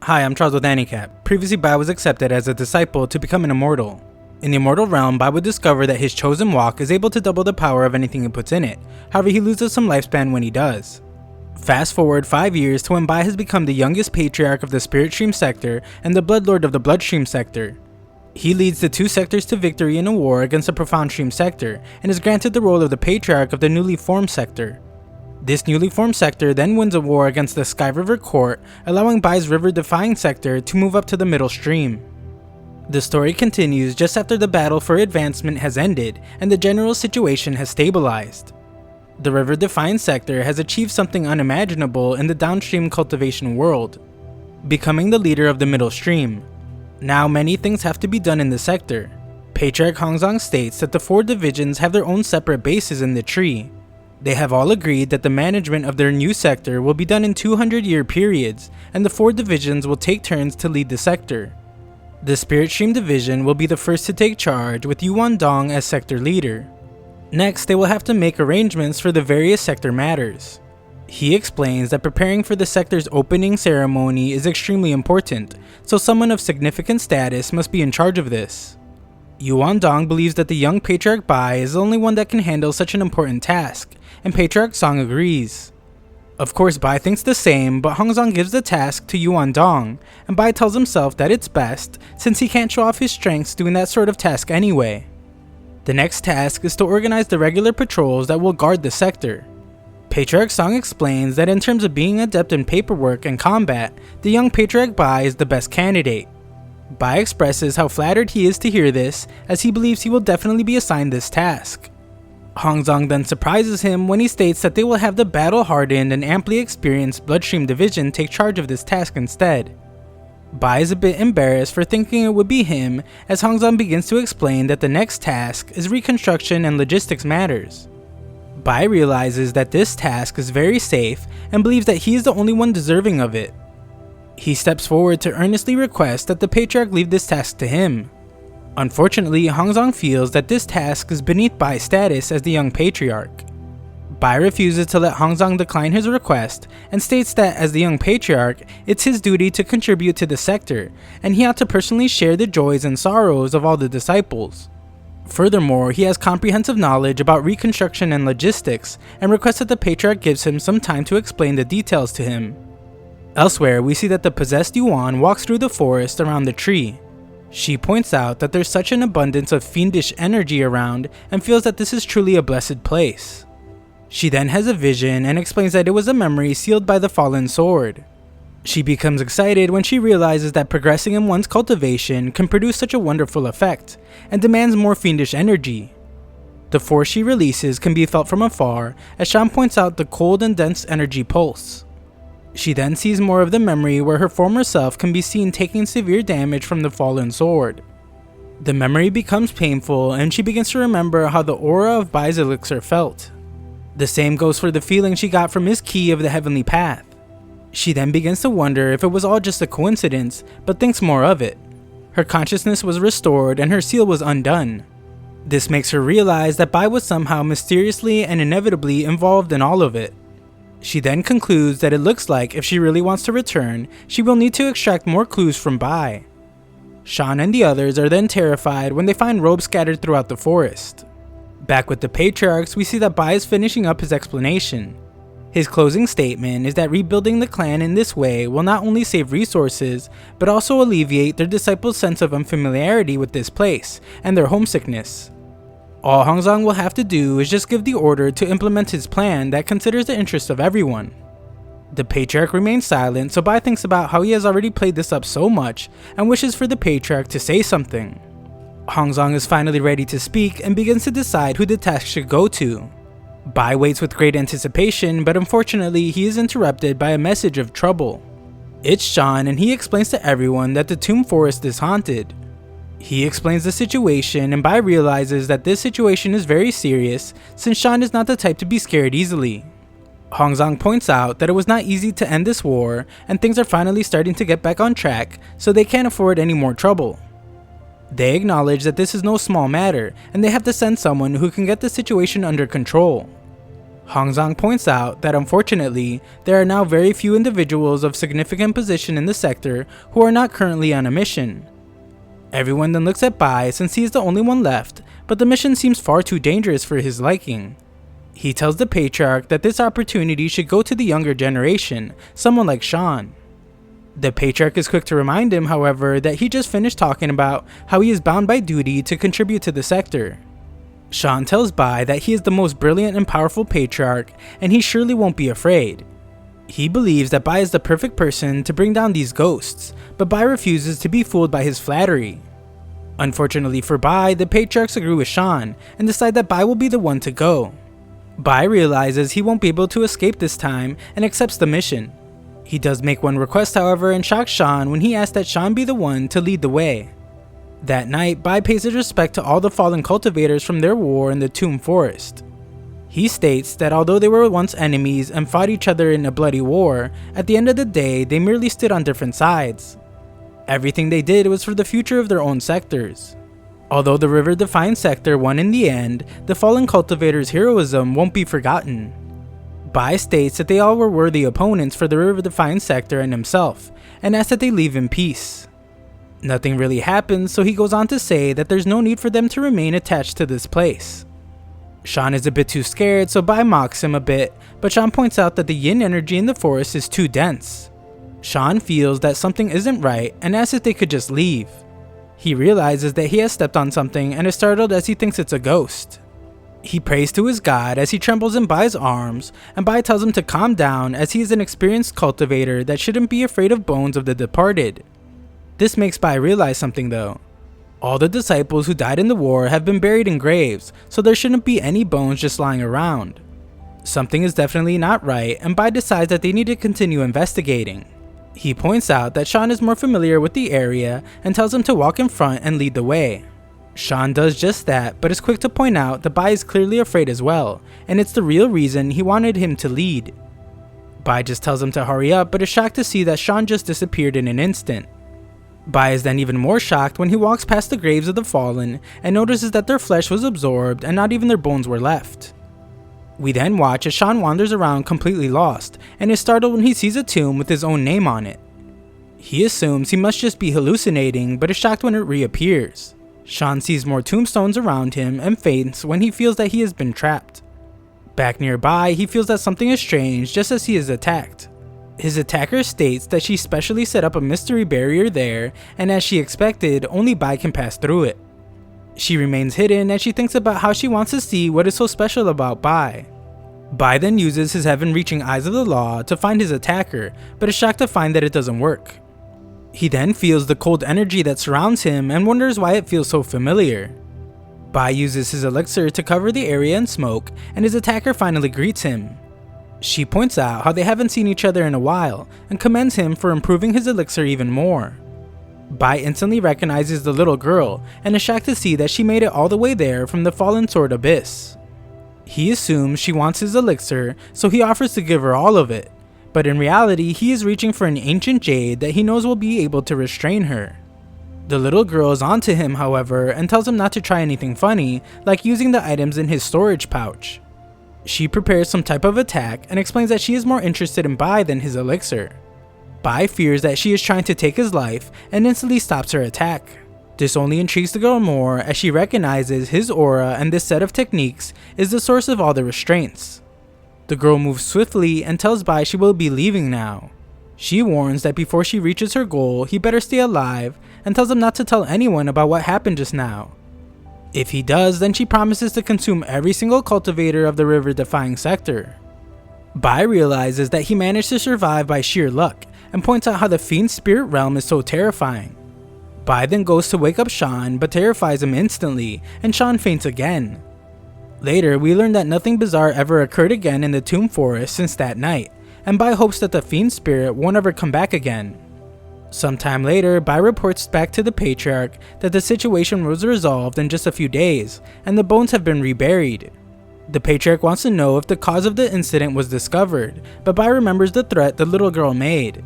Hi, I'm Charles with AniCap. Previously, Bai was accepted as a disciple to become an immortal. In the immortal realm, Bai would discover that his chosen walk is able to double the power of anything he puts in it. However, he loses some lifespan when he does. Fast forward 5 years to when Bai has become the youngest patriarch of the Spirit Stream sector and the Bloodlord of the Bloodstream sector. He leads the two sectors to victory in a war against the Profound Stream sector and is granted the role of the patriarch of the newly formed sector. This newly formed sector then wins a war against the Sky River Court, allowing Bai's river-defying sector to move up to the middle stream. The story continues just after the battle for advancement has ended and the general situation has stabilized. The river-defying sector has achieved something unimaginable in the downstream cultivation world, becoming the leader of the middle stream. Now many things have to be done in the sector. Patriarch Hongzong states that the four divisions have their own separate bases in the tree. They have all agreed that the management of their new sector will be done in 200-year periods, and the four divisions will take turns to lead the sector. The Spirit Stream division will be the first to take charge, with Yuan Dong as sector leader. Next, they will have to make arrangements for the various sector matters. He explains that preparing for the sector's opening ceremony is extremely important, so someone of significant status must be in charge of this. Yuan Dong believes that the young Patriarch Bai is the only one that can handle such an important task, and Patriarch Song agrees. Of course, Bai thinks the same, but Hongzong gives the task to Yuan Dong, and Bai tells himself that it's best since he can't show off his strengths doing that sort of task anyway. The next task is to organize the regular patrols that will guard the sector. Patriarch Song explains that in terms of being adept in paperwork and combat, the young Patriarch Bai is the best candidate. Bai expresses how flattered he is to hear this, as he believes he will definitely be assigned this task. Hongzong then surprises him when he states that they will have the battle-hardened and amply experienced Bloodstream division take charge of this task instead. Bai is a bit embarrassed for thinking it would be him, as Hongzong begins to explain that the next task is reconstruction and logistics matters. Bai realizes that this task is very safe and believes that he is the only one deserving of it. He steps forward to earnestly request that the Patriarch leave this task to him. Unfortunately, Hongzong feels that this task is beneath Bai's status as the young Patriarch. Bai refuses to let Hongzong decline his request and states that as the young Patriarch, it's his duty to contribute to the sector, and he ought to personally share the joys and sorrows of all the disciples. Furthermore, he has comprehensive knowledge about reconstruction and logistics, and requests that the Patriarch gives him some time to explain the details to him. Elsewhere, we see that the possessed Yuan walks through the forest around the tree. She points out that there's such an abundance of fiendish energy around and feels that this is truly a blessed place. She then has a vision and explains that it was a memory sealed by the fallen sword. She becomes excited when she realizes that progressing in one's cultivation can produce such a wonderful effect, and demands more fiendish energy. The force she releases can be felt from afar, as Shan points out the cold and dense energy pulse. She then sees more of the memory where her former self can be seen taking severe damage from the fallen sword. The memory becomes painful and she begins to remember how the aura of Bai's elixir felt. The same goes for the feeling she got from his key of the heavenly path. She then begins to wonder if it was all just a coincidence, but thinks more of it. Her consciousness was restored and her seal was undone. This makes her realize that Bai was somehow mysteriously and inevitably involved in all of it. She then concludes that it looks like if she really wants to return, she will need to extract more clues from Bai. Shan and the others are then terrified when they find robes scattered throughout the forest. Back with the Patriarchs, we see that Bai is finishing up his explanation. His closing statement is that rebuilding the clan in this way will not only save resources, but also alleviate their disciples' sense of unfamiliarity with this place and their homesickness. All Hongzong will have to do is just give the order to implement his plan that considers the interests of everyone. The Patriarch remains silent, so Bai thinks about how he has already played this up so much and wishes for the Patriarch to say something. Hongzong is finally ready to speak and begins to decide who the task should go to. Bai waits with great anticipation, but unfortunately he is interrupted by a message of trouble. It's Shan and he explains to everyone that the Tomb Forest is haunted. He explains the situation and Bai realizes that this situation is very serious since Shan is not the type to be scared easily. Hongzong points out that it was not easy to end this war and things are finally starting to get back on track, so they can't afford any more trouble. They acknowledge that this is no small matter and they have to send someone who can get the situation under control. Hongzong points out that unfortunately, there are now very few individuals of significant position in the sector who are not currently on a mission. Everyone then looks at Bai since he is the only one left, but the mission seems far too dangerous for his liking. He tells the Patriarch that this opportunity should go to the younger generation, someone like Shan. The Patriarch is quick to remind him, however, that he just finished talking about how he is bound by duty to contribute to the sector. Shan tells Bai that he is the most brilliant and powerful Patriarch, and he surely won't be afraid. He believes that Bai is the perfect person to bring down these ghosts, but Bai refuses to be fooled by his flattery. Unfortunately for Bai, the Patriarchs agree with Shan and decide that Bai will be the one to go. Bai realizes he won't be able to escape this time and accepts the mission. He does make one request, however, and shocks Shan when he asks that Shan be the one to lead the way. That night, Bai pays his respect to all the fallen cultivators from their war in the Tomb Forest. He states that although they were once enemies and fought each other in a bloody war, at the end of the day they merely stood on different sides. Everything they did was for the future of their own sectors. Although the river-defined sector won in the end, the fallen cultivators' heroism won't be forgotten. Bai states that they all were worthy opponents for the river-defined sector and himself, and asks that they leave in peace. Nothing really happens, so he goes on to say that there's no need for them to remain attached to this place. Shan is a bit too scared, so Bai mocks him a bit, but Shan points out that the yin energy in the forest is too dense. Shan feels that something isn't right and asks if they could just leave. He realizes that he has stepped on something and is startled as he thinks it's a ghost. He prays to his god as he trembles in Bai's arms, and Bai tells him to calm down as he is an experienced cultivator that shouldn't be afraid of bones of the departed. This makes Bai realize something though. All the disciples who died in the war have been buried in graves, so there shouldn't be any bones just lying around. Something is definitely not right, and Bai decides that they need to continue investigating. He points out that Shan is more familiar with the area and tells him to walk in front and lead the way. Shan does just that, but is quick to point out that Bai is clearly afraid as well, and it's the real reason he wanted him to lead. Bai just tells him to hurry up, but is shocked to see that Shan just disappeared in an instant. Bai is then even more shocked when he walks past the graves of the fallen and notices that their flesh was absorbed and not even their bones were left. We then watch as Shan wanders around completely lost and is startled when he sees a tomb with his own name on it. He assumes he must just be hallucinating, but is shocked when it reappears. Shan sees more tombstones around him and faints when he feels that he has been trapped. Back nearby, he feels that something is strange just as he is attacked. His attacker states that she specially set up a mystery barrier there, and as she expected, only Bai can pass through it. She remains hidden as she thinks about how she wants to see what is so special about Bai. Bai then uses his heaven-reaching eyes of the law to find his attacker, but is shocked to find that it doesn't work. He then feels the cold energy that surrounds him and wonders why it feels so familiar. Bai uses his elixir to cover the area in smoke, and his attacker finally greets him. She points out how they haven't seen each other in a while, and commends him for improving his elixir even more. Bai instantly recognizes the little girl, and is shocked to see that she made it all the way there from the fallen sword abyss. He assumes she wants his elixir, so he offers to give her all of it, but in reality he is reaching for an ancient jade that he knows will be able to restrain her. The little girl is onto him, however, and tells him not to try anything funny, like using the items in his storage pouch. She prepares some type of attack and explains that she is more interested in Bai than his elixir. Bai fears that she is trying to take his life and instantly stops her attack. This only intrigues the girl more as she recognizes his aura, and this set of techniques is the source of all the restraints. The girl moves swiftly and tells Bai she will be leaving now. She warns that before she reaches her goal, he better stay alive and tells him not to tell anyone about what happened just now. If he does, then she promises to consume every single cultivator of the river-defying sector. Bai realizes that he managed to survive by sheer luck and points out how the fiend spirit realm is so terrifying. Bai then goes to wake up Shan but terrifies him instantly, and Shan faints again. Later, we learn that nothing bizarre ever occurred again in the Tomb Forest since that night, and Bai hopes that the fiend spirit won't ever come back again. Sometime later, Bai reports back to the Patriarch that the situation was resolved in just a few days, and the bones have been reburied. The Patriarch wants to know if the cause of the incident was discovered, but Bai remembers the threat the little girl made.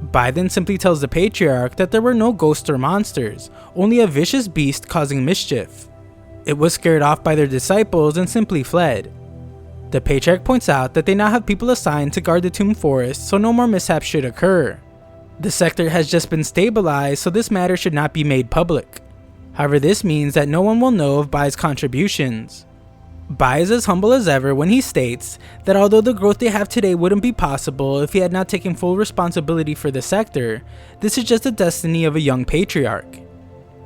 Bai then simply tells the Patriarch that there were no ghosts or monsters, only a vicious beast causing mischief. It was scared off by their disciples and simply fled. The patriarch points out that they now have people assigned to guard the tomb forest, so no more mishaps should occur. The sector has just been stabilized, so this matter should not be made public. However, this means that no one will know of Bai's contributions. Bai is as humble as ever when he states that although the growth they have today wouldn't be possible if he had not taken full responsibility for the sector, this is just the destiny of a young patriarch.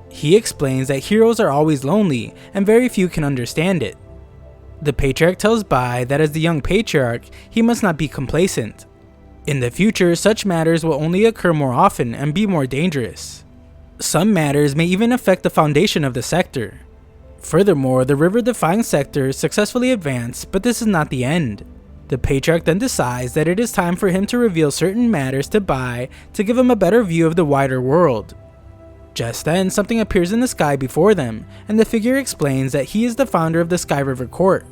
He explains that heroes are always lonely and very few can understand it. The patriarch tells Bai that as the young patriarch, he must not be complacent. In the future, such matters will only occur more often and be more dangerous. Some matters may even affect the foundation of the sector. Furthermore, the river-defying sector successfully advanced, but this is not the end. The patriarch then decides that it is time for him to reveal certain matters to Bai to give him a better view of the wider world. Just then, something appears in the sky before them, and the figure explains that he is the founder of the Sky River Court.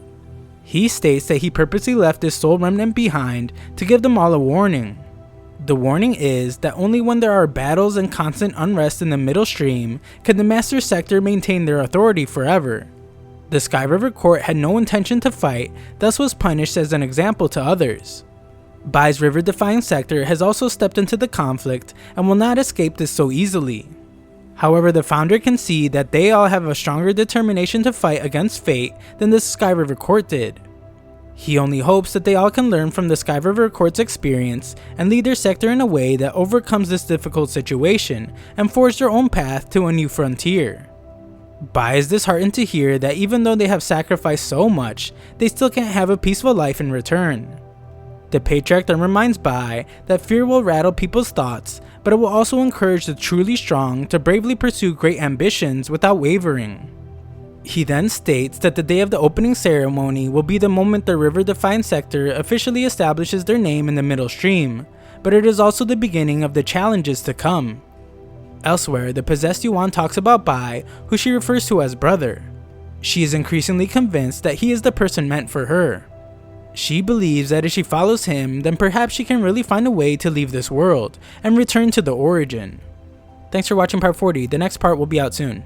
He states that he purposely left this sole remnant behind to give them all a warning. The warning is that only when there are battles and constant unrest in the middle stream can the Master Sector maintain their authority forever. The Sky River Court had no intention to fight, thus was punished as an example to others. Bai's river-defying sector has also stepped into the conflict and will not escape this so easily. However, the founder can see that they all have a stronger determination to fight against fate than the Sky River Court did. He only hopes that they all can learn from the Sky River Court's experience and lead their sector in a way that overcomes this difficult situation and forge their own path to a new frontier. Bai is disheartened to hear that even though they have sacrificed so much, they still can't have a peaceful life in return. The patriarch then reminds Bai that fear will rattle people's thoughts, but it will also encourage the truly strong to bravely pursue great ambitions without wavering. He then states that the day of the opening ceremony will be the moment the river-defying sector officially establishes their name in the middle stream, but it is also the beginning of the challenges to come. Elsewhere, the possessed Yuan talks about Bai, who she refers to as brother. She is increasingly convinced that he is the person meant for her. She believes that if she follows him, then perhaps she can really find a way to leave this world and return to the origin. Thanks for watching part 40, the next part will be out soon.